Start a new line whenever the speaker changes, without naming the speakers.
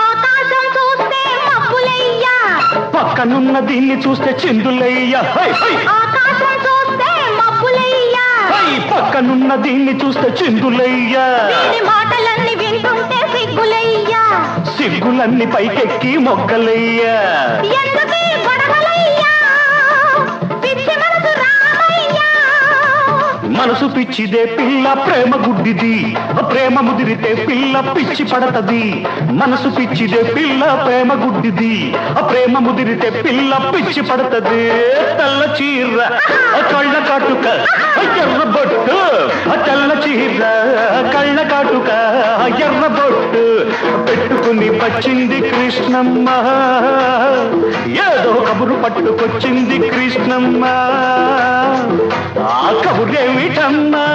ఆకాశం చూస్తే మబ్బులయ్యా,
పక్కనున్న దీన్ని చూస్తే చిందులయ్యా.
ఆకాశం చూస్తే మబ్బులయ్యా,
పక్కనున్న దీన్ని చూస్తే చిందులయ్యా.
వీడి మాటలన్నీ వింటుంటే సిగ్గులయ్యా,
సిగ్గులన్నీ పైకెక్కి మొగ్గలయ్యా.
ఎందుకీ గొడవలయ్యా, పిచ్చి మనసు రామయ్యా.
మనసు పిచ్చిదే పిల్ల ప్రేమ గుడ్డిది, ప్రేమ ముదిరితే పిల్ల పిచ్చి పడతది. మనసు పిచ్చిదే పిల్ల ప్రేమ గుడ్డిది, ప్రేమ ముదిరితే పిల్ల పిచ్చి పడతది. తెల్ల చీర కళ్ళ కాటుక ఎర్ర బొట్టు, తెల్ల చీర కళ్ళ కాటుక ఎర్ర బొట్టు పెట్టుకుని వచ్చింది కృష్ణమ్మ. ఏదో కబురు పట్టుకొచ్చింది కృష్ణమ్మ. ఆ కబురేమిటమ్మా?